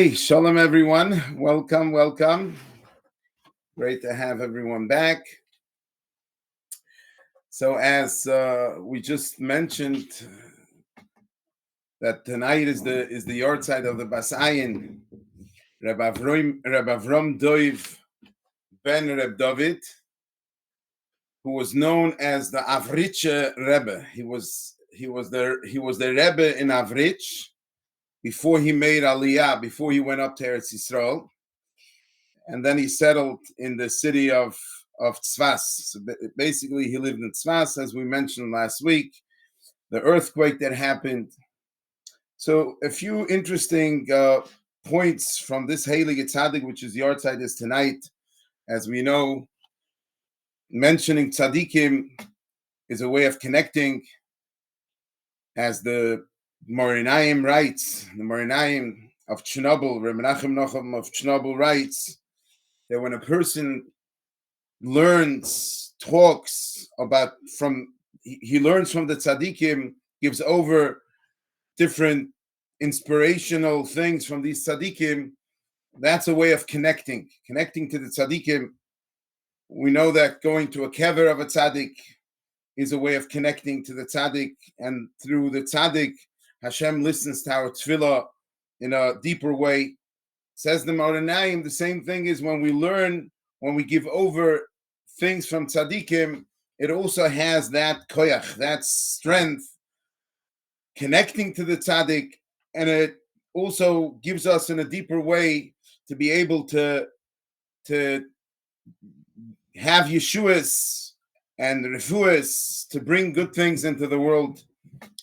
Hey, shalom everyone. Welcome. Great to have everyone back. So as we just mentioned, that tonight is the yard side of the Basayin, Rabbi Avram Doiv ben Reb David, who was known as the Avritche Rebbe. He was the Rebbe in Avrich before he made Aliyah, before he went up to Eretz Yisrael. And then he settled in the city of Tzfas. So basically, he lived in Tzfas, as we mentioned last week, the earthquake that happened. So a few interesting points from this Heilige Tzaddik, which is Yartzeit, is tonight. As we know, mentioning Tzaddikim is a way of connecting, as the Morinayim writes, the Morinayim of Chernobyl, Reb Menachem Nochem of Chernobyl writes, that when a person talks about he learns from the tzaddikim, gives over different inspirational things from these tzaddikim, that's a way of connecting to the tzaddikim. We know that going to a kever of a tzaddik is a way of connecting to the tzaddik, and through the tzaddik, Hashem listens to our tefillah in a deeper way. Says the Moranayim, the same thing is when we give over things from tzaddikim, it also has that koyach, that strength, connecting to the tzaddik, and it also gives us in a deeper way to be able to have Yeshuas and refuas, to bring good things into the world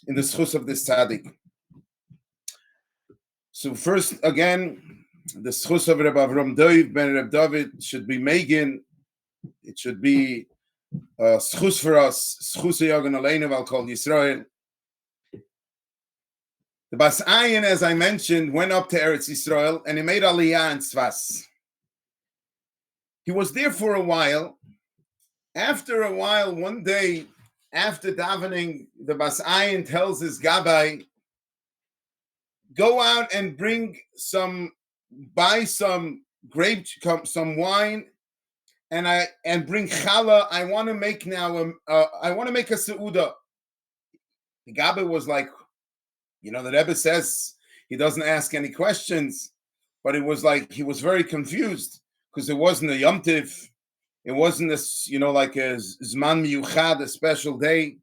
in the schus of this tzaddik. So first, again, the schus of Rabbi Avram Doiv ben Reb David should be Megan. It should be schus for us. Schus yagan aleinu al kol Yisrael. The Bas Ayin, as I mentioned, went up to Eretz Yisrael and he made Aliyah in Tzfas. He was there for a while. After a while, one day, after davening, the Bas Ayin tells his Gabbai, go out and buy some some wine, and bring challah. I want to make a seuda. The Gabbai was like, the Rebbe says he doesn't ask any questions, but it was like he was very confused because it wasn't a Yom Tiv, it wasn't like a Zman Miyuchad, a special day.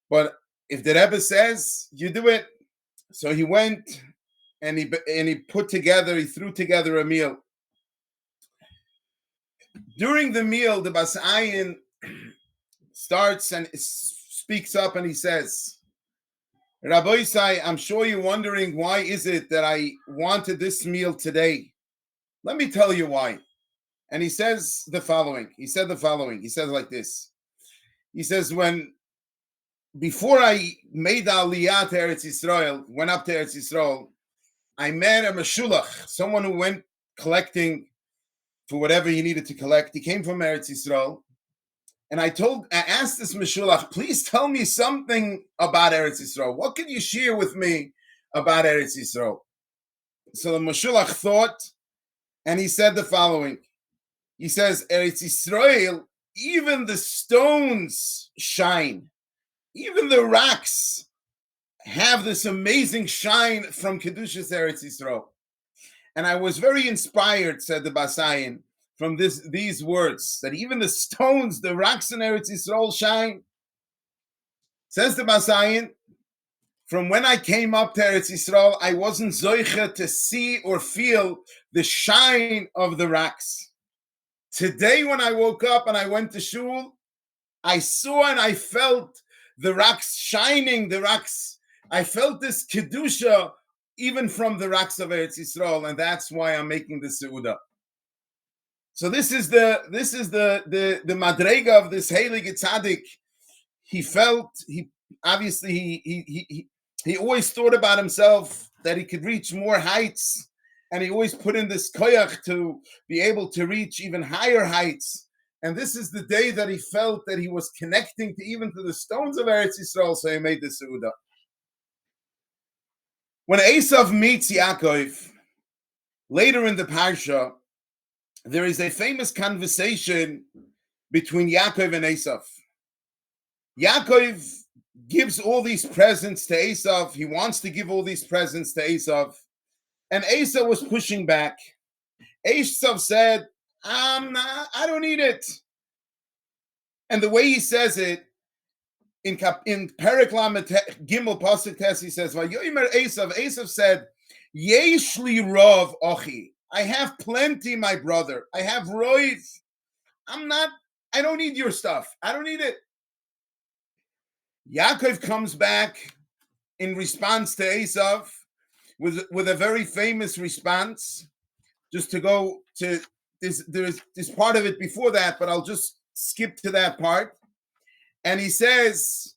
But if the Rebbe says, you do it. So he went and he threw together a meal. During the meal, the Bas Ayin starts and speaks up and he says, Rabbi Isai, I'm sure you're wondering why is it that I wanted this meal today. Let me tell you why. And he says the following. He said like this. He says, before I made the Aliyah to Eretz Yisrael, went up to Eretz Yisrael, I met a Meshulach, someone who went collecting for whatever he needed to collect. He came from Eretz Yisrael. And I asked this Meshulach, please tell me something about Eretz Yisrael. What can you share with me about Eretz Yisrael? So the Meshulach thought, and he said the following. He says, Eretz Yisrael, even the stones shine. Even the rocks have this amazing shine from Kedushas Eretz Yisrael. And I was very inspired, said the Bas Ayin, from these words, that even the stones, the rocks in Eretz Yisrael shine. Says the Bas Ayin, from when I came up to Eretz Yisrael, I wasn't zoicha to see or feel the shine of the rocks. Today, when I woke up and I went to shul, I saw and I felt the rocks shining, I felt this kedusha even from the rocks of Eretz Yisrael, and that's why I'm making the seuda. So this is the madrega of this heilige tzaddik. He always thought about himself that he could reach more heights, and he always put in this koyach to be able to reach even higher heights. And this is the day that he felt that he was connecting to the stones of Eretz Yisrael, so he made the seuda. When Esav meets Yaakov, later in the Parsha, there is a famous conversation between Yaakov and Esav. Yaakov gives all these presents to Esav. He wants to give all these presents to Esav. And Esav was pushing back. Esav said, I don't need it. And the way he says it, in Perek Lamed Gimel Pasuk Tes, he says, "Vayomer Esav." Esav said, "Yesh li rov ochi." I have plenty, my brother. I have roiv. I don't need your stuff. I don't need it. Yaakov comes back in response to Esav with a very famous response. Just to go to there's part of it before that, but I'll just skip to that part. And he says,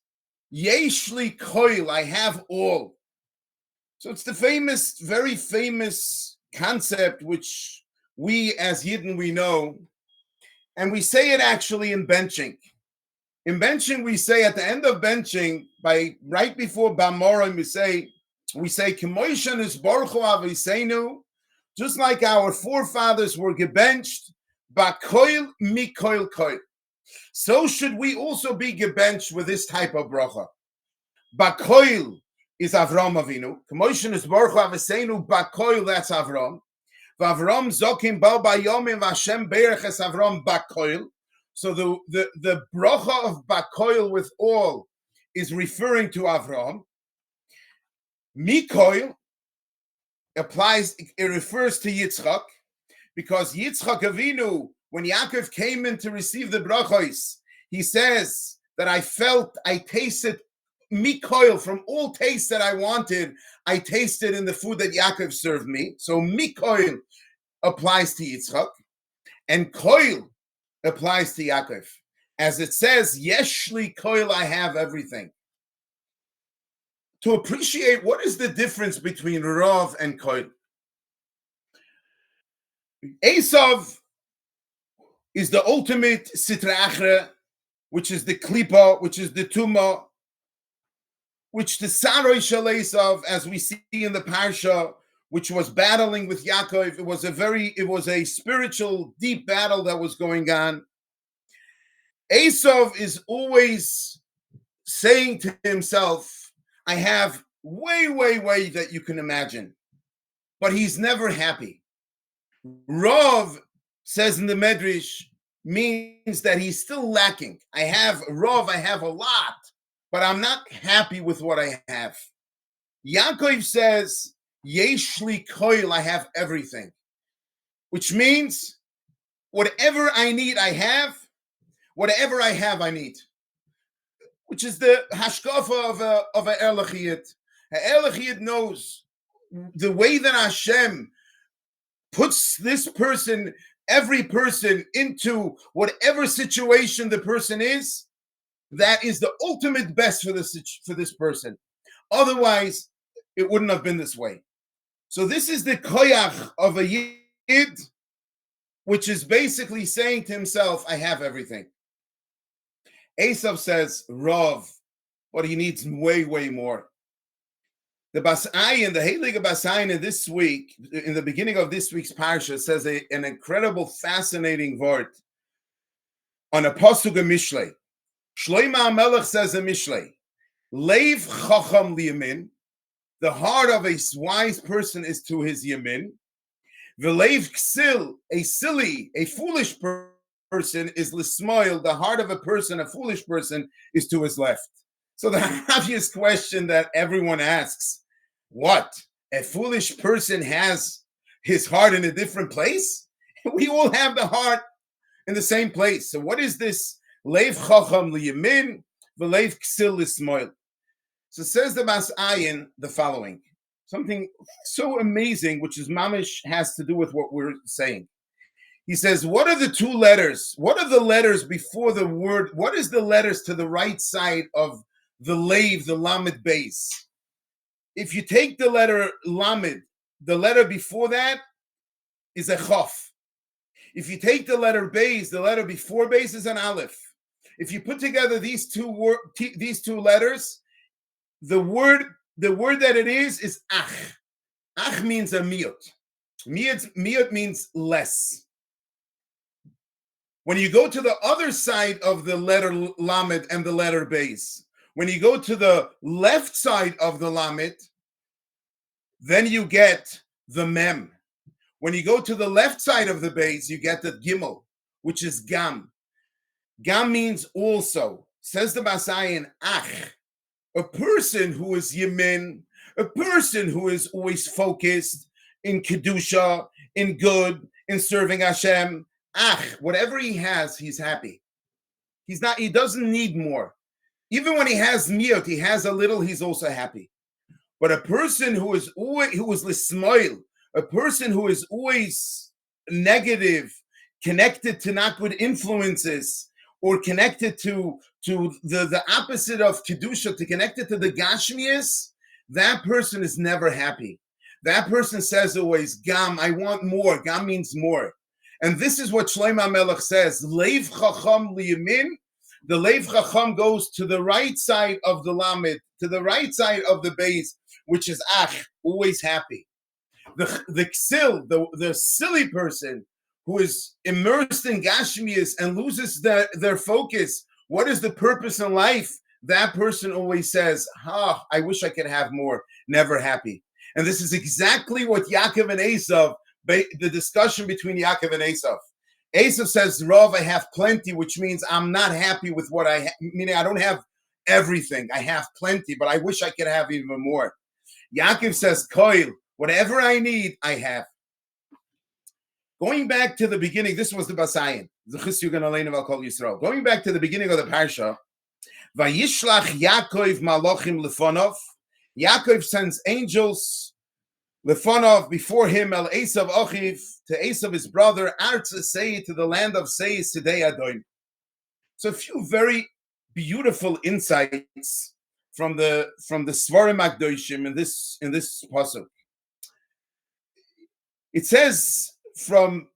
Yeshli koil, I have all. So it's the famous, very famous concept which we as Yidden we know. And we say it actually in benching. In benching, we say at the end of benching, right before Bamorim, we say, Kemoishan is Borchu Aviseinu, just like our forefathers were gebenched, Bakoil Mikoil Koil. So should we also be gebenched with this type of bracha. Bakoil is Avram Avinu. Kemoishan is Borchu Aviseinu, Bakoil, that's Avram. Vavram Zokim Bal Bayomim Vashem Bereches Avram Bakoil. So the bracha of Bakoil with all is referring to Avram. Mikoil it refers to Yitzchak, because Yitzchak Avinu, when Yaakov came in to receive the brachos, he says that I tasted Mikoil, from all taste that I wanted, I tasted in the food that Yaakov served me. So Mikoil applies to Yitzchak, and Koil applies to Yaakov. As it says, Yeshli Koil, I have everything. To appreciate what is the difference between Rav and Koil. Esav is the ultimate Sitra Achra, which is the Klipa, which is the Tuma, which the Saroi Shel Esav, as we see in the Parsha, which was battling with Yaakov. It was a spiritual, deep battle that was going on. Esav is always saying to himself, I have way that you can imagine. But he's never happy. Rav, says in the Medrash, means that he's still lacking. I have a lot, but I'm not happy with what I have. Yaakov says, Yeshli koil, I have everything. Which means, whatever I need, I have. Whatever I have, I need. Which is the hashkafa of a Erlachiyat. A Erlachiyat knows the way that Hashem puts this person, every person, into whatever situation the person is, that is the ultimate best for this person. Otherwise, it wouldn't have been this way. So this is the koyach of a Yid, which is basically saying to himself, I have everything. Esav says, Rav, but he needs way more. The Basayin, the Heilige Basayin this week, in the beginning of this week's Parsha, says an incredible, fascinating word on a pasuk of Mishlei. Shloima HaMelech says a Mishlei, Leiv Chacham Liyamin, the heart of a wise person is to his Yamin. V'leiv Ksil, a foolish person is Lismoil, the heart of a person, a foolish person, is to his left. So the obvious question that everyone asks, what? A foolish person has his heart in a different place? We all have the heart in the same place. So what is this? Leiv Chacham Liyamin, V'leiv Ksil Lismoil. So says the Basayin the following, something so amazing, which is mamish, has to do with what we're saying. He says, what are the two letters? What are the letters before the word? What is the letters to the right side of the Leiv, the Lamed base? If you take the letter Lamed, the letter before that is a Chof. If you take the letter Beis, the letter before Beis is an Aleph. If you put together these two letters, the word that it is Ach. Ach means a miut. Miyot means less. When you go to the other side of the letter Lamed and the letter Beis, when you go to the left side of the Lamed, then you get the Mem. When you go to the left side of the Beis, you get the Gimel, which is Gam. Gam means also. Says the Basayan, Ach, a person who is Yemin, a person who is always focused in Kedusha, in good, in serving Hashem. Ach, whatever he has, he's happy. He doesn't need more. Even when he has miyot, he has a little, he's also happy. But a person who is lismoil, a person who is always negative, connected to not good influences, or connected to the opposite of kedusha, to connected to the gashmias, that person is never happy. That person says always, Gam, I want more. Gam means more. And this is what Shlomo Melech says, Leiv Chacham Liyamin. The Leiv Chacham goes to the right side of the Lamed, to the right side of the Beis, which is Ach, always happy. The Ksil, the silly person who is immersed in Gashmias and loses their focus, what is the purpose in life? That person always says, I wish I could have more, never happy. And this is exactly what Yaakov and Esav, the discussion between Yaakov and Esav. Esav says, Rav, I have plenty, which means I'm not happy with what I have, meaning I don't have everything. I have plenty, but I wish I could have even more. Yaakov says, Koil, whatever I need, I have. Going back to the beginning, this was the Basayin. Going back to the beginning of the Parsha, VAYISHLACH Yaakov Malachim Lefonov. Yaakov sends angels Lefonov before him, El Esav Achiv, to Esav his brother, Artz Sei, to the land of Seis, Sidei Adon. So a few very beautiful insights from the Svarim Akdoshim in this pasuk. It says from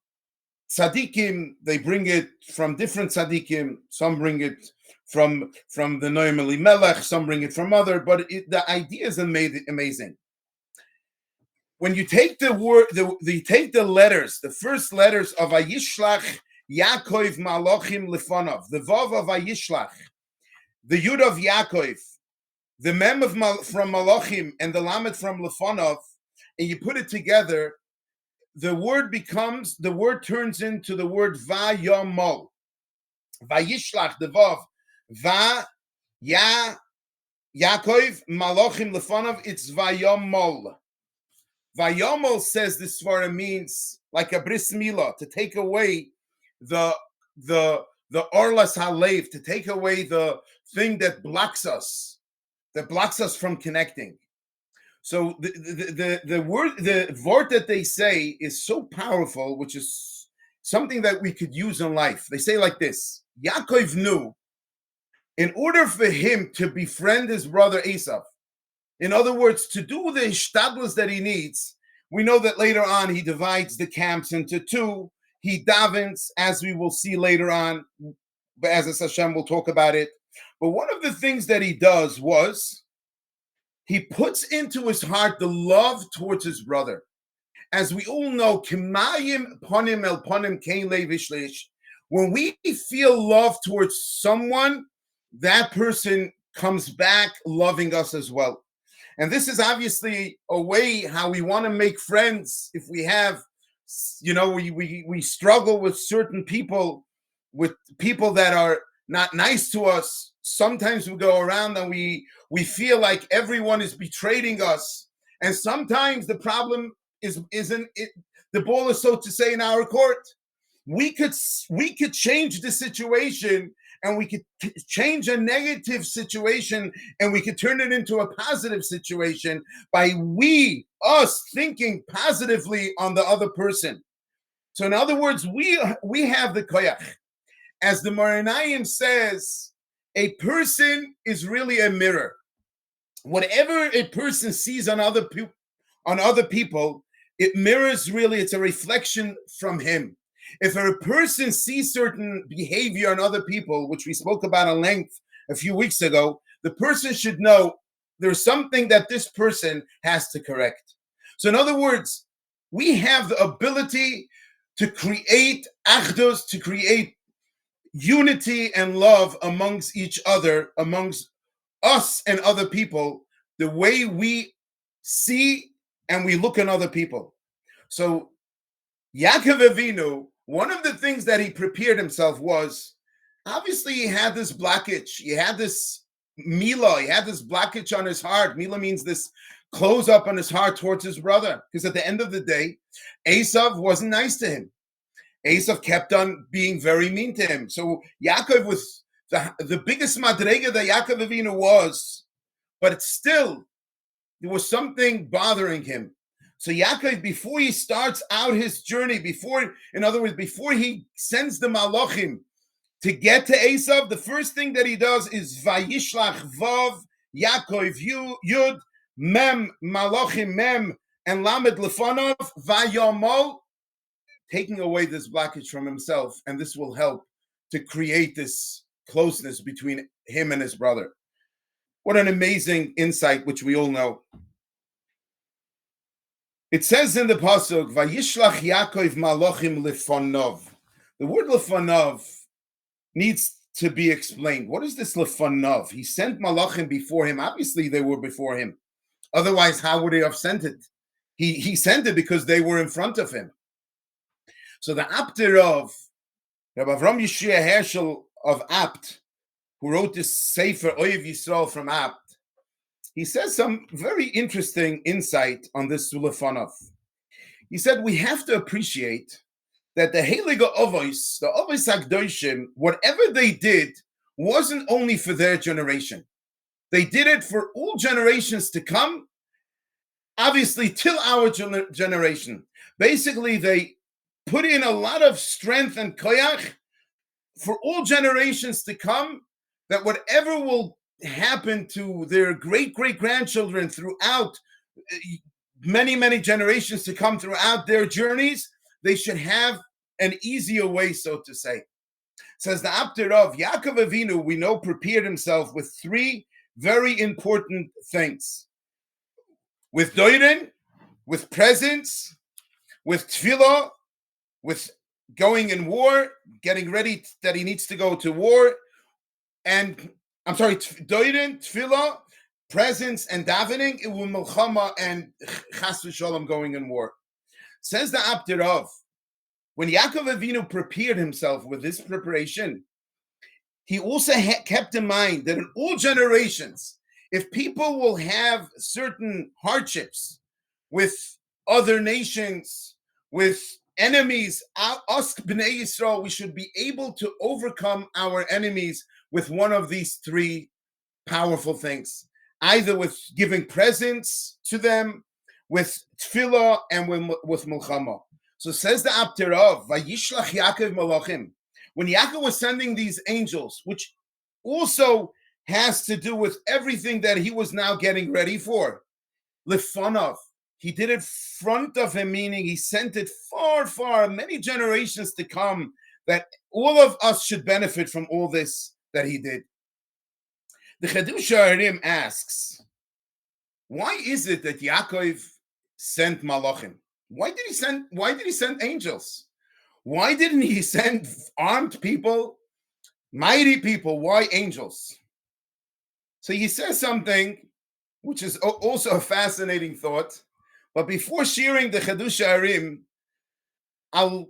tzaddikim, they bring it from different tzaddikim. Some bring it from the Noam Elimelech, some bring it from other, but the idea is amazing. When you take the word, you take the letters, the first letters of VAYISHLACH Yaakov Malachim Lefonov, the Vav of VAYISHLACH, the Yud of Yaakov, the Mem from Malachim, and the Lamed from Lefonov, and you put it together, the word turns into the word Vayomol. VAYISHLACH, the Vav, Yaakov Malachim Lefonov, it's Vayomol. Vayomol, says this Svara, means like a bris milah, to take away the orlas halev, to take away the thing that blocks us from connecting. So the word that they say is so powerful, which is something that we could use in life. They say like this: Yaakov knew, in order for him to befriend his brother Esav, in other words, to do the ishtadlus that he needs, we know that later on he divides the camps into two. He davens, as we will see later on, but as Hashem will talk about it. But one of the things that he does was he puts into his heart the love towards his brother. As we all know, Kimayim ponim el ponim kein VAYISHLACH. When we feel love towards someone, that person comes back loving us as well. And this is obviously a way how we want to make friends. If we have, we struggle with certain people, with people that are not nice to us. Sometimes we go around and we feel like everyone is betraying us. And sometimes the problem isn't it, the ball is, so to say, in our court. We could change the situation, and we could change a negative situation, and we could turn it into a positive situation by us thinking positively on the other person. So in other words, we have the koyach. As the Moranayim says, a person is really a mirror. Whatever a person sees on other people, it mirrors, really, it's a reflection from him. If a person sees certain behavior on other people, which we spoke about at length a few weeks ago, the person should know there's something that this person has to correct. So in other words, We have the ability to create achdus, to create unity and love amongst each other, amongst us and other people, the way we see and we look at other people. So Yaakov Avinu, one of the things that he prepared himself was, obviously he had this blockage, he had this mila, he had this blockage on his heart. Mila means this close up on his heart towards his brother, because at the end of the day, Esav wasn't nice to him. Esav kept on being very mean to him. So Yaakov was the biggest madrega that Yaakov Avinu was, but still, there was something bothering him. So Yaakov, before he starts out his journey, in other words, before he sends the malachim to get to Esav, the first thing that he does is VAYISHLACH Vav Yaakov Yud Mem Malachim Mem and Lamed Lefanov Vayomol, taking away this blockage from himself, and this will help to create this closeness between him and his brother. What an amazing insight, which we all know. It says in the pasuk, "Vayishlach Yaakov malachim lefanov." The word lefanov needs to be explained. What is this lefanov? He sent malachim before him. Obviously, they were before him. Otherwise, how would he have sent it? He sent it because they were in front of him. So the Apter of Rabbi Avram Yeshua Herschel of Apt, who wrote this Sefer Oyev Yisrael from Apt, he says some very interesting insight on this Lefanov. He said we have to appreciate that the Heilige Avos, the Avos HaKdoshim, whatever they did wasn't only for their generation. They did it for all generations to come, obviously till our generation. Basically, they put in a lot of strength and koyach for all generations to come, that whatever will happen to their great-great-grandchildren throughout many generations to come throughout their journeys, they should have an easier way, so to say. Says the Apter of Yaakov Avinu, we know, prepared himself with three very important things. With doiren, with presence, with tefillah, with going in war, getting ready that he needs to go to war, and doiren, tefillah, presence, and davening, it will milchama and chas v'sholom, going in war. Says the Apter of, when Yaakov Avinu prepared himself with this preparation, he also kept in mind that in all generations, if people will have certain hardships with other nations, with enemies, us Bnei Yisrael, we should be able to overcome our enemies with one of these three powerful things, either with giving presents to them, with tefillah, and with milchama. So says the Apter of Vayishlach Yaakov malachim. When Yaakov was sending these angels, which also has to do with everything that he was now getting ready for, lefanov, he did it front of him, meaning he sent it far, many generations to come, that all of us should benefit from all this that he did. The Chidush HaArim asks, why is it that Yaakov sent malachim? Why did he send angels? Why didn't he send armed people, mighty people? Why angels? So he says something which is also a fascinating thought. But before sharing the Chidush HaArim, I'll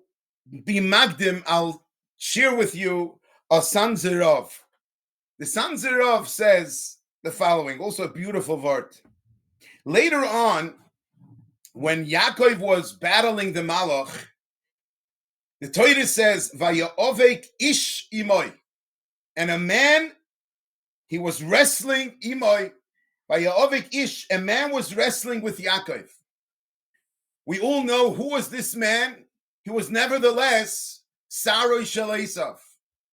be magdim, I'll share with you a Sanzerov. The Sanzerov says the following, also a beautiful word. Later on, when Yaakov was battling the Malach, the Torah says, Vaya'ovek ish imoy. And a man, he was wrestling imoy. Vaya'ovek ish, a man was wrestling with Yaakov. We all know who was this man. He was nevertheless Saroi Shel Esav.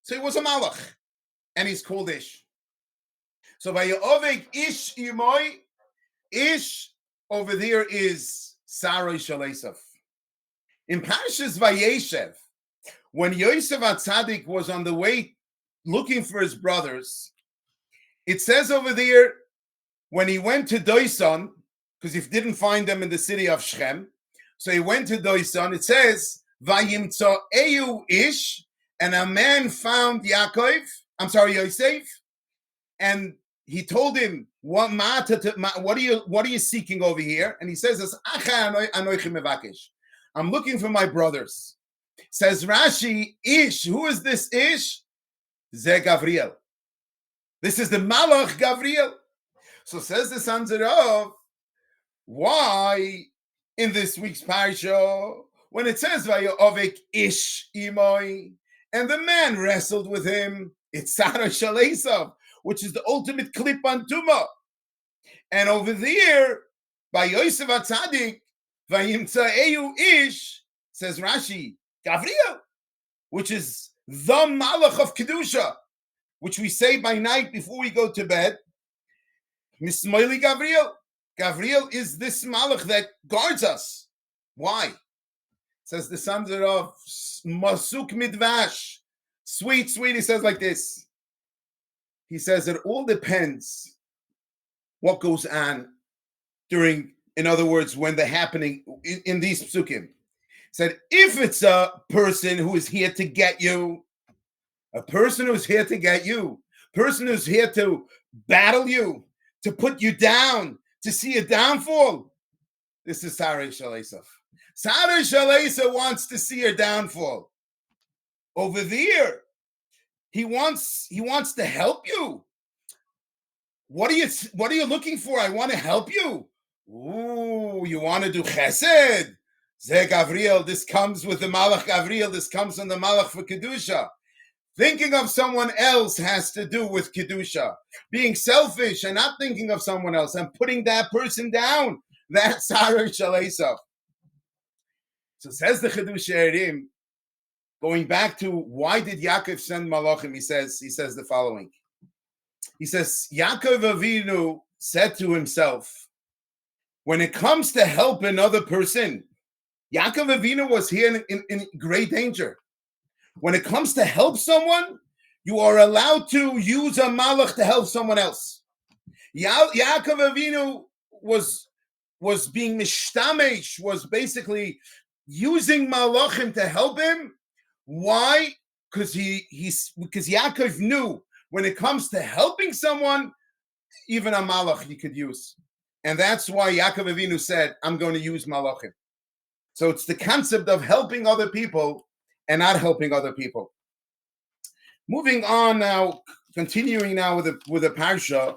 So he was a Malach. And he's called Ish. So Vaya'ovek ish imoy. Ish over there is Saroi Shel Esav. In Parshas Vayeshev, when Yosef HaTzadik was on the way looking for his brothers, it says over there, when he went to Doisan, because he didn't find them in the city of Shechem, So he went to Doisan. It says, Vayimtso Eyu Ish, and a man found Yosef, and he told him, what are you seeking over here? And he says, I'm looking for my brothers. Says Rashi, Ish, who is this Ish? Ze Gavriel. This is the Malach Gavriel. So says the sons of, why in this week's Parsha, when it says Vayovek Ish Imoi, and the man wrestled with him, it's Sarah Shalesav, which is the ultimate clip on Tuma. And over there, by Yosef HaTzadik, Vayimtza Eyu Ish, says Rashi, Gavriel, which is the Malach of Kedusha, which we say by night before we go to bed. Mismoili Gavriel. Gavriel is this Malach that guards us. Why? Says the sons of Masuk Midvash. Sweet, he says like this. He says it all depends what goes on during, in other words, when they're happening in these psukim. Said, if it's a person who is here to get you, a person who's here to get you, person who's here to battle you, to put you down, to see a downfall, this is Sarah Shalesav. Sarah Shalesav wants to see her downfall. Over there, he wants to help you. What are you looking for? I want to help you. Ooh, you want to do chesed? Ze Gavriel, this comes with the Malach Gavriel, this comes from the Malach for Kedusha. Thinking of someone else has to do with Kedusha. Being selfish and not thinking of someone else and putting that person down. That's Sarah Shalesav. So says the Chiddushei Erim, going back to why did Yaakov send Malachim, he says the following. He says, Yaakov Avinu said to himself, when it comes to help another person, Yaakov Avinu was here in great danger. When it comes to help someone, you are allowed to use a malach to help someone else. Yaakov Avinu was being mishtamesh, was basically using malachim to help him. Why? Because Yaakov knew when it comes to helping someone, even a malach you could use. And that's why Yaakov Avinu said, I'm going to use malachim. So it's the concept of helping other people and not helping other people. Moving on now, continuing now with the Parsha.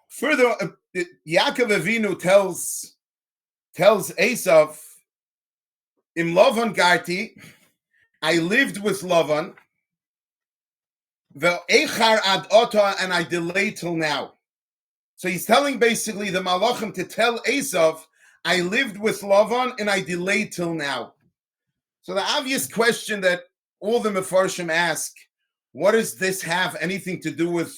Further, Yaakov Avinu tells Esav, Im Lavan Garti, I lived with Lavan, Ve'echar ad ota, and I delayed till now. So he's telling basically the Malachim to tell Esav, I lived with Lavan and I delayed till now. So the obvious question that all the Mefarshim ask, what does this have anything to do with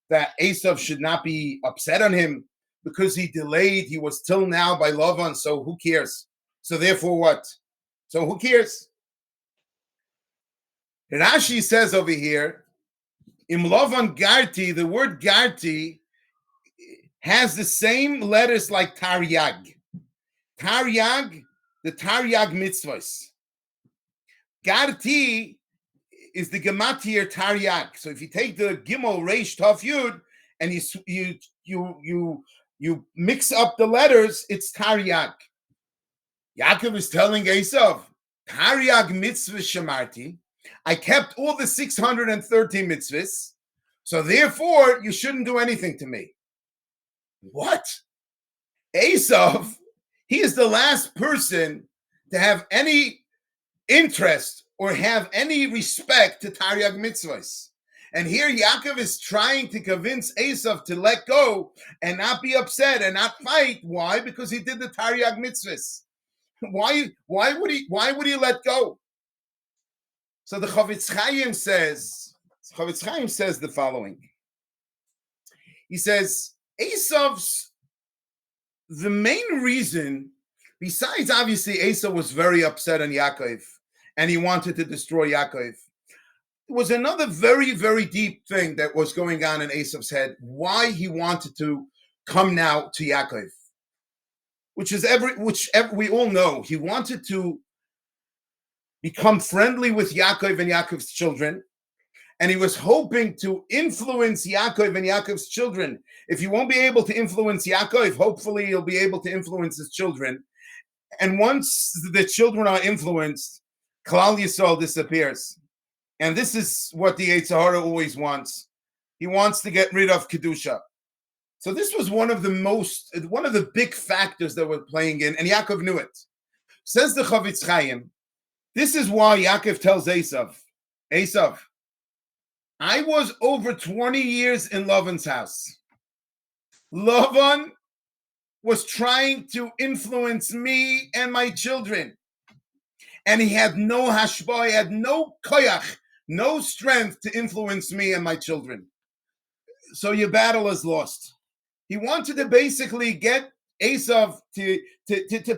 that Esav should not be upset on him because he delayed, he was till now by Lavan, so who cares? So therefore what? So who cares? Rashi says over here, Im Lavan Garti, the word Garti has the same letters like Taryag. Taryag, the Taryag mitzvahs. Garti is the Gematir Taryag. So if you take the Gimel Reish Tov Yud and you mix up the letters, it's Taryag. Yaakov is telling Esav, Taryag mitzvah shemarti. I kept all the 613 mitzvahs, so therefore you shouldn't do anything to me. What? Esav, he is the last person to have any interest or have any respect to Taryag mitzvahs. And here Yaakov is trying to convince Esav to let go and not be upset and not fight. Why? Because he did the Taryag mitzvahs. Why would he let go? So the Chavetz Chaim says the following. He says, Esav's, the main reason, besides obviously Esav was very upset on Yaakov and he wanted to destroy Yaakov, there was another very, very deep thing that was going on in Esav's head, why he wanted to come now to Yaakov. It which we all know. He wanted to become friendly with Yaakov and Yaakov's children, and he was hoping to influence Yaakov and Yaakov's children. If he won't be able to influence Yaakov, hopefully he'll be able to influence his children. And once the children are influenced, Klal Yisrael disappears. And this is what the Yetzer Hara always wants. He wants to get rid of Kedusha. So this was one of the big factors that were playing in, and Yaakov knew it. Says the Chavetz Chaim, this is why Yaakov tells Esav, I was over 20 years in Lavan's house. Lavan was trying to influence me and my children. And he had no hashbah, he had no koyach, no strength to influence me and my children. So your battle is lost. He wanted to basically get Esav to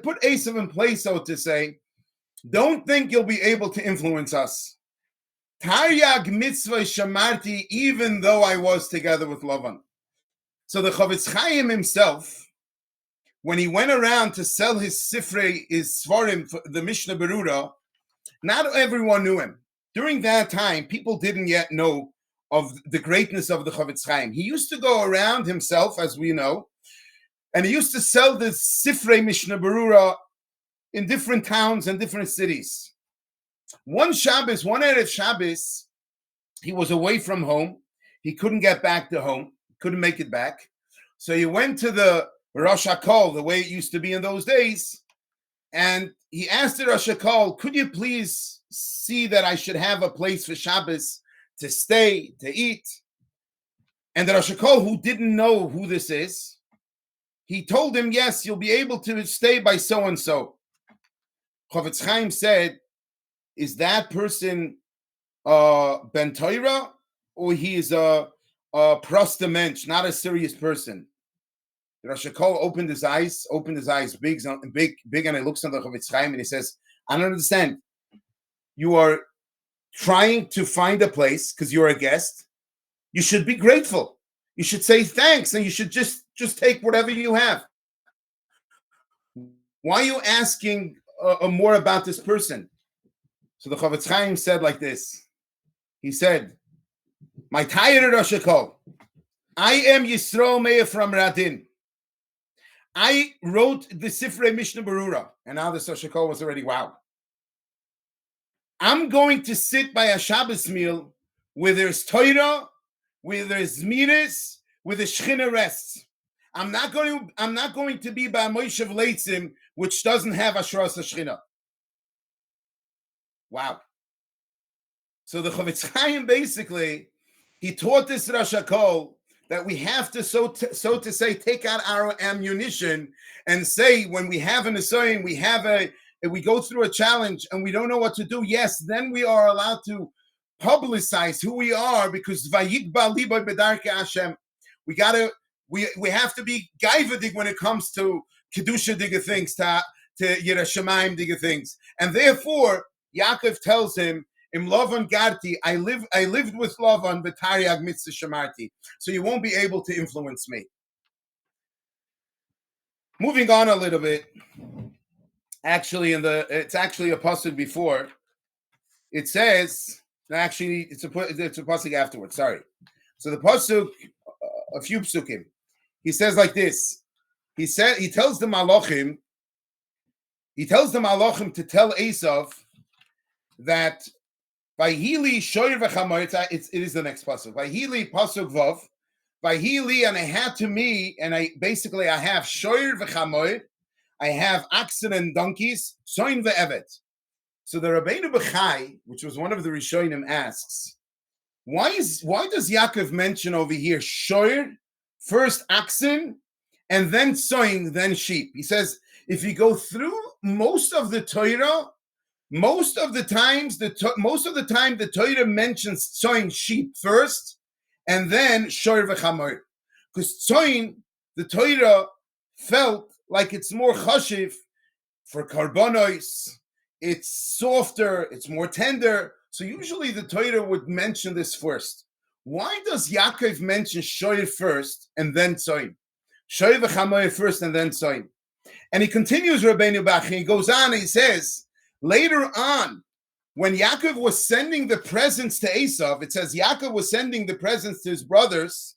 put Esav in place, so to say. Don't think you'll be able to influence us. Taryag mitzvah shamarti, even though I was together with Lavan. So the Chavetz Chaim himself, when he went around to sell his Sfarim, the Mishnah Berurah, not everyone knew him. During that time, people didn't yet know of the greatness of the Chavetz Chaim. He used to go around himself, as we know, and he used to sell the Sifrei Mishnah Berurah in different towns and different cities. One Erev Shabbos, he was away from home. He couldn't get back to home, couldn't make it back. So he went to the Rosh HaKol, the way it used to be in those days, and he asked the Rosh HaKol, could you please see that I should have a place for Shabbos to stay, to eat? And the Rosh HaKol, who didn't know who this is, he told him, yes, you'll be able to stay by so-and-so. Chavetz Chaim said, is that person Ben Torah, or he is a prosta mensch, not a serious person? The Rosh HaKol opened his eyes big, and he looks at the Chavetz Chaim and he says, I don't understand. You are trying to find a place because you're a guest. You should be grateful. You should say thanks, and you should just take whatever you have. Why are you asking more about this person? So the Chavetz Chaim said like this. He said, my Tayr Rosh HaKol, I am Yisro Meir from Radin. I wrote the Sifrei Mishnah Berurah, and now the Rosh HaKol was already, wow. I'm going to sit by a Shabbos meal where there's Torah, where there's Midas, where the Shechina rests. I'm not going to be by Moshev Leitzim, which doesn't have Ashras Shechina. Wow. So the Chavetz Chaim basically, he taught this Rosh HaKol that we have to, so to say, take out our ammunition and say, when we have an assignment, we go through a challenge and we don't know what to do, yes, then we are allowed to publicize who we are, because Vayikba Liboy B'darkei Hashem. We have to be gaivadig when it comes to Kedusha digga things, to Yireh Shamayim digga things. And therefore, Yaakov tells him, Im Lavan Garti, I lived with Lavan B'taryag mitzvah shamarti, so you won't be able to influence me. Moving on a little bit, actually, it's actually a pasuk before. It says, actually, it's a pasuk afterwards. Sorry. So the pasuk, a few psukim, he says like this. He tells the malachim to tell Esav that Vayhili shoyer v'chamoyta, it is the next pasuk. Vayhili pasuk vav. Vayhili, and I had to me, and I have shoyer v'chamoy, I have oxen and donkeys, soin ve'evet. So the Rabbeinu Bechai, which was one of the Rishonim, asks, why does Yaakov mention over here shoyer, first oxen, and then soin, then sheep? He says, if you go through most of the Torah, most of the time the Torah mentions tzoin, sheep, first, and then shoyer v'chamoy. Because tzoin, the Torah felt like it's more chashiv for karbonos, it's softer, it's more tender. So usually the Torah would mention this first. Why does Yaakov mention shoyer first and then tzoin? Shoyer v'chamoy first and then tzoin. And he continues, Rabbeinu Bach, and he goes on, and he says, later on, when Yaakov was sending the presents to Esav, it says Yaakov was sending the presents to his brothers.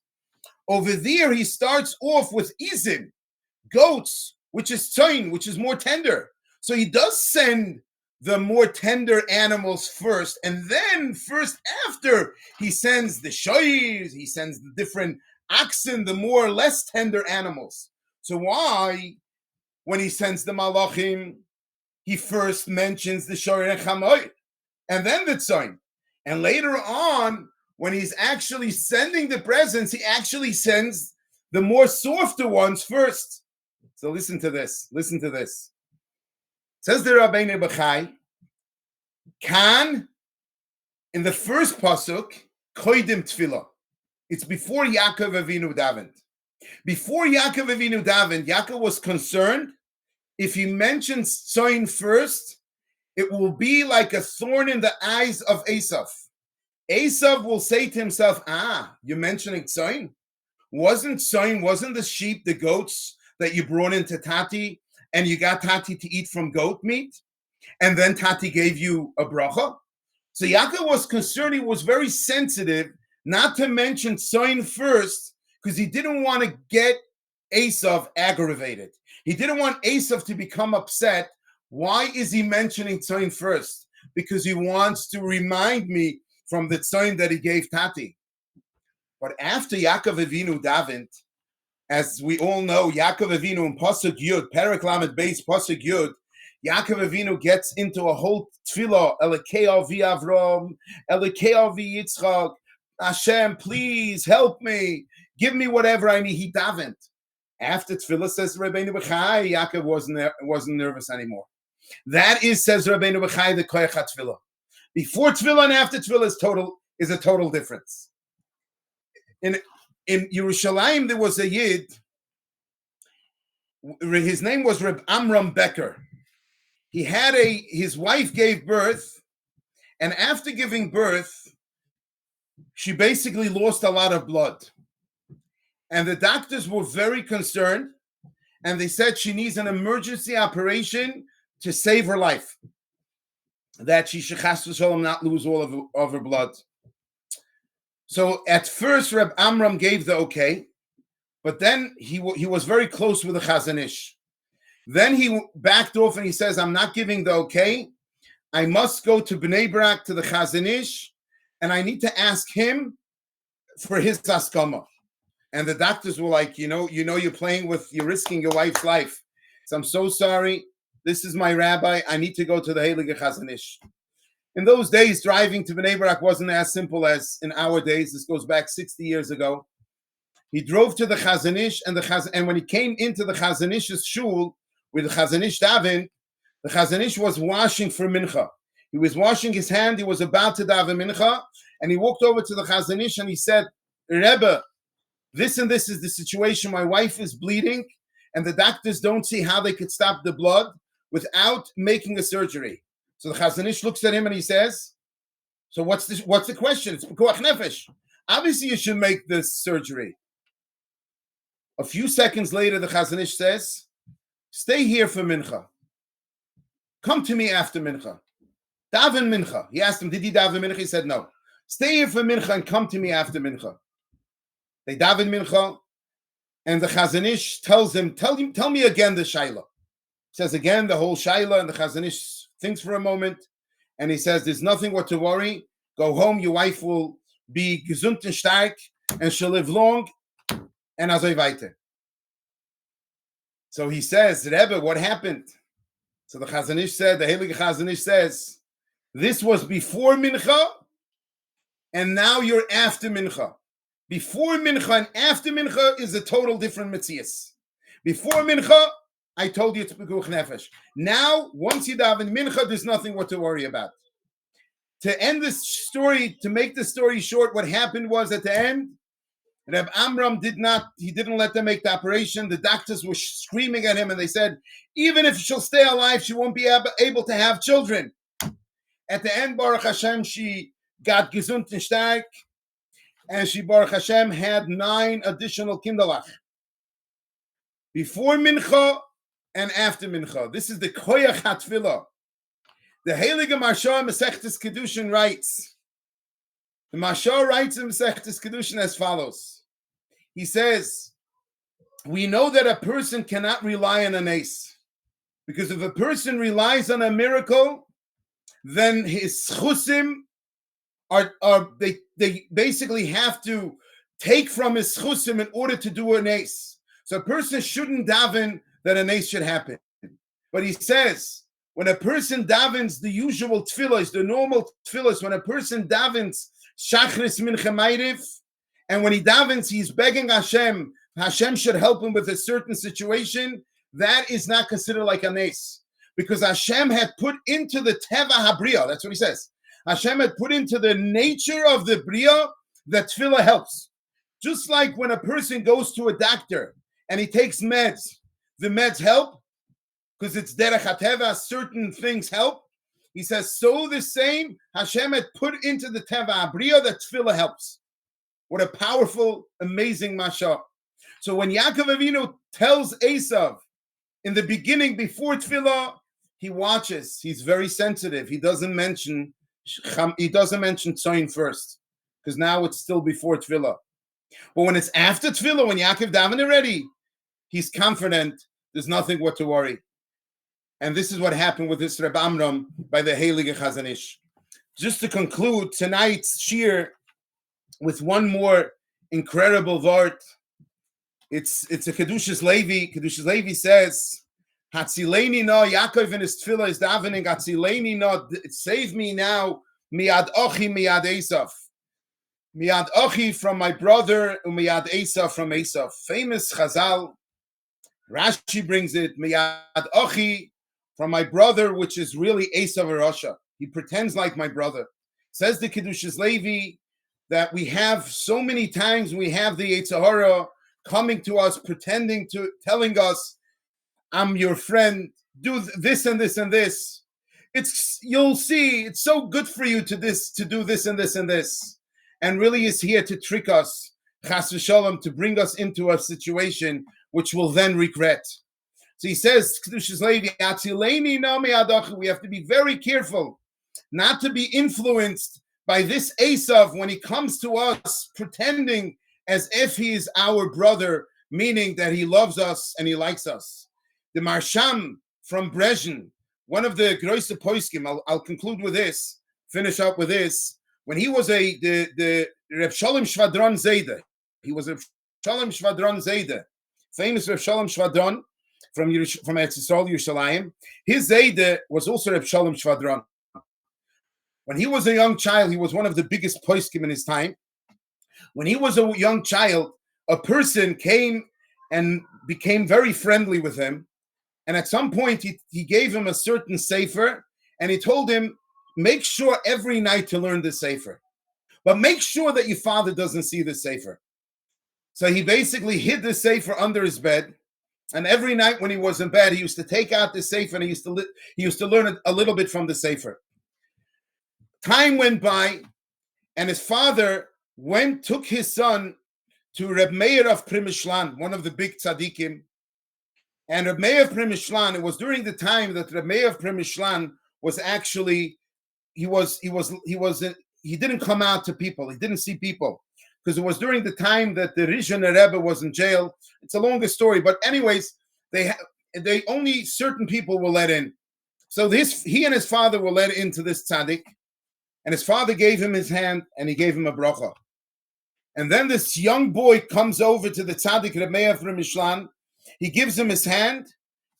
Over there, he starts off with izim, goats, which is tzayin, which is more tender. So he does send the more tender animals first, and then first after he sends the shoyers, he sends the different oxen, the more or less tender animals. So why, when he sends the malachim, he first mentions the shoyer and chamoy, and then the tzayin, and later on, when he's actually sending the presents, he actually sends the more softer ones first. So listen to this. Listen to this. Says the Rabbeinu Bachai, Kan, in the first pasuk, koidim tefillah. It's before Yaakov Avinu davened. Before Yaakov Avinu davened, Yaakov was concerned if he mentions tzayin first, it will be like a thorn in the eyes of Esav. Esav will say to himself, you're mentioning tzayin? Wasn't the sheep, the goats that you brought into Tati, and you got Tati to eat from goat meat? And then Tati gave you a bracha? So Yaakov was concerned, he was very sensitive not to mention tzayin first, because he didn't want to get Esav aggravated. He didn't want Esav to become upset. Why is he mentioning tzayin first? Because he wants to remind me from the tzayin that he gave Tati. But after Yaakov Avinu davened, as we all know, Yaakov Avinu in Pasuk Yud, Perek Lamed Beis Pasuk Yud, Yaakov Avinu gets into a whole tefillah, Elekei Avi Avram, Elekei Avi Yitzchak, Hashem, please help me, give me whatever I need. He davened. After tefillah, says Rabbeinu Bachai, Yaakov wasn't nervous anymore. That is, says Rabbeinu Bachai, the koyach tefillah. Before tefillah and after tefillah is a total difference. In Yerushalayim, there was a yid. His name was Reb Amram Becker. He had his wife gave birth, and after giving birth, she basically lost a lot of blood. And the doctors were very concerned, and they said she needs an emergency operation to save her life, that she should chas v'sholom not lose all of her blood. So at first, Reb Amram gave the okay, but then he was very close with the Chazon Ish. Then he backed off and he says, I'm not giving the okay. I must go to Bnei Brak to the Chazon Ish, and I need to ask him for his haskama. And the doctors were like, you're risking your wife's life. So I'm so sorry. This is my rabbi. I need to go to the Heilige Chazon Ish. In those days, driving to Bnei Brak wasn't as simple as in our days. This goes back 60 years ago. He drove to the Chazon Ish, and when he came into the Chazon Ish's shul, with the Chazon Ish daven, the Chazon Ish was washing for mincha. He was washing his hand. He was about to daven mincha, and he walked over to the Chazon Ish and he said, Rebbe, this and this is the situation. My wife is bleeding, and the doctors don't see how they could stop the blood without making a surgery. So the Chazon Ish looks at him and he says, so what's the question? It's pekuach nefesh. Obviously, you should make this surgery. A few seconds later, the Chazon Ish says, stay here for mincha. Come to me after mincha. Daven mincha. He asked him, did he daven mincha? He said, no. Stay here for mincha and come to me after mincha. They daven mincha, and the Chazon Ish tells him, tell me again the shaila. He says again the whole shaila, and the Chazon Ish thinks for a moment, and he says, there's nothing what to worry. Go home, your wife will be gesund and stark, and she'll live long, and azoi weiter. So he says, Rebbe, what happened? So the Chazon Ish said, the Heilige Chazon Ish says, this was before mincha, and now you're after mincha. Before mincha and after mincha is a total different metzias. Before mincha, I told you it's pekuach nefesh. Now, once you daven mincha, there's nothing what to worry about. To end this story, to make the story short, what happened was at the end, Reb Amram didn't let them make the operation. The doctors were screaming at him, and they said, even if she'll stay alive, she won't be able to have children. At the end, Baruch Hashem, she got gesund and stark, and she, Baruch Hashem, had 9 additional kinderlach. Before mincha and after Mincha. This is the Koyach HaTfilah. The Heilige Marsha Masechtes Kedushin writes, the Marsha writes in Masechtes Kedushin as follows. He says, we know that a person cannot rely on an ace, because if a person relies on a miracle, then his chusim they basically have to take from his chusim in order to do an ace. So a person shouldn't daven that an ace should happen. But he says, when a person davens the usual tefillos, the normal tefillos, when a person davens shachris mincha ma'ariv, and when he davens, he's begging Hashem should help him with a certain situation, that is not considered like an ace. Because Hashem had put into the teva habriya, that's what he says. Hashem had put into the nature of the bria that tefillah helps. Just like when a person goes to a doctor and he takes meds, the meds help because it's derech hateva, certain things help. He says, so the same, Hashem had put into the teva habriya that tefillah helps. What a powerful, amazing masha. So when Yaakov Avinu tells Esav in the beginning before tefillah, he watches. He's very sensitive. He doesn't mention tzoyin first, because now it's still before tefillah. But when it's after tefillah, when Yaakov daven already, he's confident. There's nothing what to worry. And this is what happened with this Reb Amram by the Heilige Chazon Ish. Just to conclude tonight's Shiur with one more incredible word. It's a Kedushas Levi. Kedushas Levi says, Hatzileni no, Yaakov in his tefillah is davening, Hatzileni no, save me now, miad ochi miad Esav. Miad ochi from my brother, miad Esav from Esav. Famous Chazal, Rashi brings it, miad ochi from my brother, which is really Esav Rasha. He pretends like my brother. Says the Kedushas Levi that we have so many times we have the Yetzer Hara coming to us, pretending to, telling us, I'm your friend, do this and this and this. You'll see, it's so good for you to do this and this and this. And really is here to trick us, chas v'shalom, to bring us into a situation which we'll then regret. So he says, Kedushas Levi, we have to be very careful not to be influenced by this Esav when he comes to us pretending as if he is our brother, meaning that he loves us and he likes us. The Marsham from Brezhin, one of the Groise Poiskim, I'll conclude with this, finish up with this. When he was the Reb Shalom Shvadron Zayde, he was Reb Shalom Shvadron Zayde, famous Reb Shalom Shvadron from Eretz Yisrael, Yerushalayim. His Zayde was also Reb Shalom Shvadron. When he was a young child, he was one of the biggest poiskim in his time. When he was a young child, a person came and became very friendly with him. And at some point, he gave him a certain sefer, and he told him, make sure every night to learn the sefer. But make sure that your father doesn't see the sefer. So he basically hid the sefer under his bed. And every night when he was in bed, he used to take out the sefer and he used to learn a little bit from the sefer. Time went by, and his father took his son to Reb Meir of Primishlan, one of the big tzaddikim. And Reb Meir of Primishlan, it was during the time that Reb Meir of Primishlan was actually, he didn't come out to people. He didn't see people. Because it was during the time that the Rishon Rebbe was in jail. It's a longer story. But anyways, they only certain people were let in. So he and his father were let into this tzaddik. And his father gave him his hand, and he gave him a bracha. And then this young boy comes over to the tzaddik Reb Meir from Mishlan. He gives him his hand,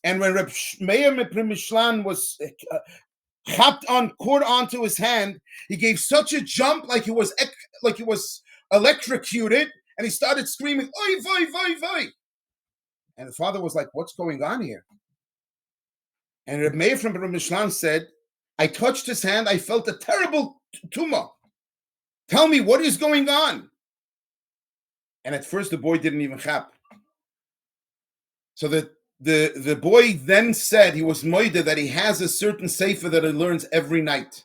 and when Reb Meir from Mishlan was caught onto his hand, he gave such a jump like he was electrocuted, and he started screaming, "Oy, voy, voy, voy!" And the father was like, "What's going on here?" And Reb Meir from Mishlan said, "I touched his hand. I felt a terrible tumor. Tell me, what is going on?" And at first, the boy didn't even chap. So the boy then said he was moide that he has a certain sefer that he learns every night.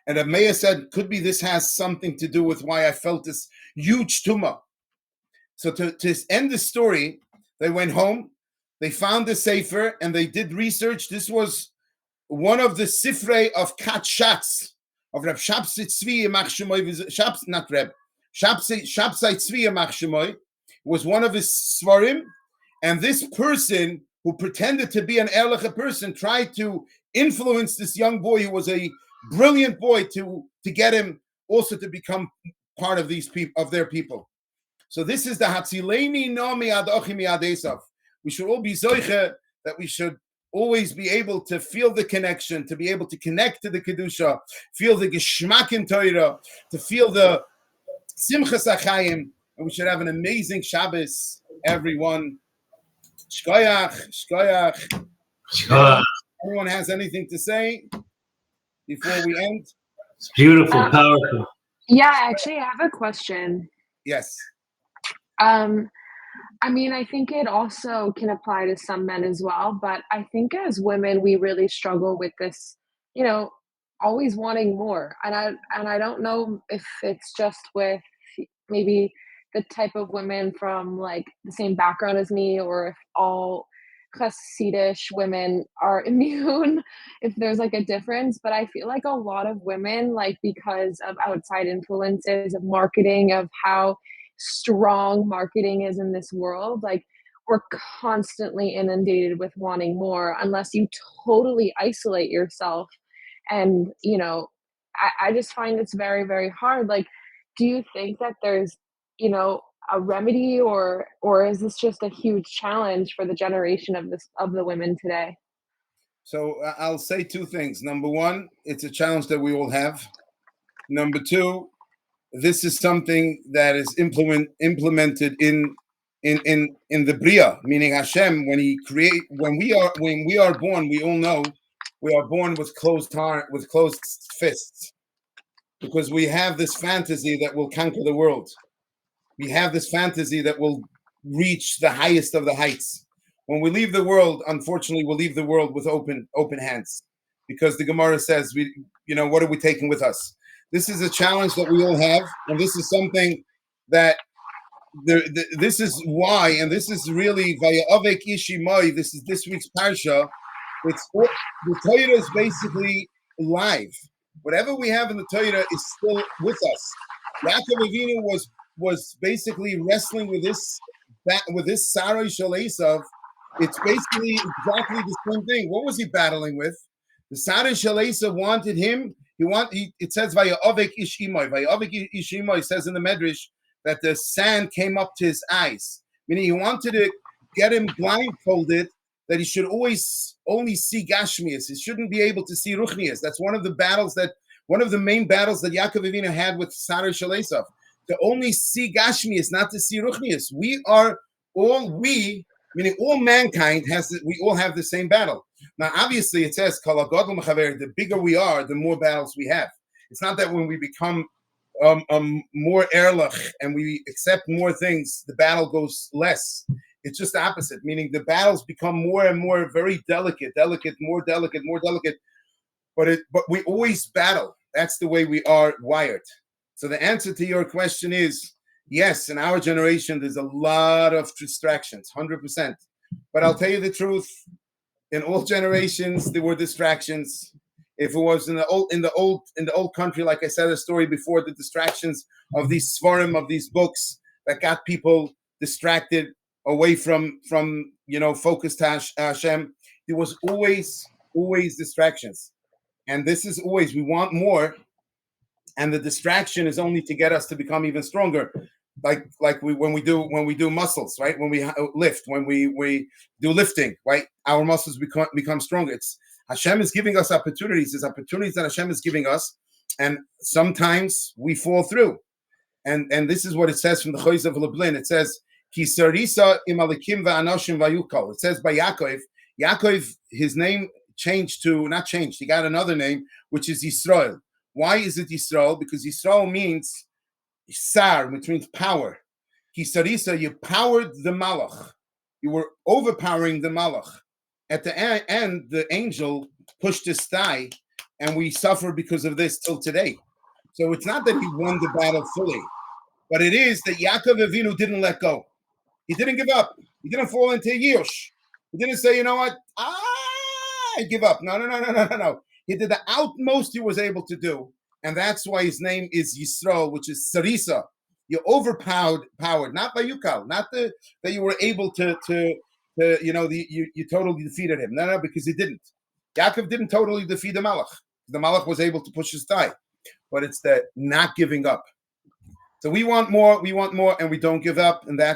And Reb Meir said, could be this has something to do with why I felt this huge tumor. So to end the story, they went home. They found the sefer and they did research. This was one of the sifrei of Katshatz, of Reb Shabsai Tzvi Yamach Shemoy, not Reb, Shabsai Tzvi Yamach Shemoy, was one of his svarim, and this person who pretended to be an Erlicha person tried to influence this young boy who was a brilliant boy to get him also to become part of these people, of their people. So this is the Hatzileni Nomi Ad Ochim Yad Esav. We should all be zoiche that we should always be able to feel the connection, to be able to connect to the Kedusha, feel the Geschmack in Torah, to feel the Simchas HaChaim, and we should have an amazing Shabbos, everyone. Shkoyach, shkoyach. Shkoyach. Anyone has anything to say before we end? It's beautiful, powerful. Yeah, actually, I have a question. Yes. I mean, I think it also can apply to some men as well, but I think as women, we really struggle with this, always wanting more. And I don't know if it's just with maybe the type of women from like the same background as me, or if all Hasidish women are immune, if there's like a difference. But I feel like a lot of women, like because of outside influences of marketing, of how strong marketing is in this world, like we're constantly inundated with wanting more unless you totally isolate yourself. And I just find it's very, very hard. Like, do you think that there's a remedy, or is this just a huge challenge for the generation of the women today? So I'll say two things. Number one, it's a challenge that we all have. Number two, this is something that is implemented in the Bria, meaning Hashem. When we are born, we all know we are born with closed fists, because we have this fantasy that will conquer the world. We have this fantasy that will reach the highest of the heights. When we leave the world, unfortunately, we'll leave the world with open hands, because the Gemara says, what are we taking with us? This is a challenge that we all have, and this is something that this is why, and this is really Vayavek Ishimai. This is this week's Parsha. The Torah is basically live. Whatever we have in the Torah is still with us. Yaakov Avinu was basically wrestling with this Sarai Shel Esav. It's basically exactly the same thing. What was he battling with? The Sarai Shel Esav wanted him. It says Vayavek Ish Imai. Vayavek Ish Imai says in the Medrash that the sand came up to his eyes, meaning he wanted to get him blindfolded, that he should always only see Gashmias. He shouldn't be able to see Ruchnias. That's one of the main battles that Yaakov Avinu had with Sarai Shel Esav, to only see Gashmias, not to see Ruchnias. Meaning all mankind we all have the same battle. Now, obviously, it says, the bigger we are, the more battles we have. It's not that when we become more erlach and we accept more things, the battle goes less. It's just the opposite, meaning the battles become more and more very delicate, more delicate. But we always battle. That's the way we are wired. So the answer to your question is yes. In our generation, there's a lot of distractions, 100%. But I'll tell you the truth: in all generations, there were distractions. If it was in the old country, like I said a story before, the distractions of these svarim, of these books that got people distracted away from focused Hashem, there was always distractions, and this is always, we want more, and the distraction is only to get us to become even stronger. Like when we do muscles, right? When we lift, when we do lifting, right? Our muscles become stronger. It's Hashem is giving us opportunities. There's opportunities that Hashem is giving us, and sometimes we fall through. And this is what it says from the Choiz of Lublin. It says, Ki sarisa im alikim va'anoshim vayukal. It says by Yaakov, his name not changed. He got another name, which is Yisrael. Why is it Yisrael? Because Yisrael means sar, which means power. Ki sarisa, you powered the malach. You were overpowering the malach. At the end, the angel pushed his thigh, and we suffer because of this till today. So it's not that he won the battle fully, but it is that Yaakov Avinu didn't let go. He didn't give up. He didn't fall into Yush. He didn't say, you know what, I give up. No. He did the utmost he was able to do, and that's why his name is Yisro, which is Sarisa. You're overpowered, not by Yukal, not that you were able to you totally defeated him. No, because he didn't. Yaakov didn't totally defeat the Malach. The Malach was able to push his thigh, but it's the not giving up. So we want more, and we don't give up, and that's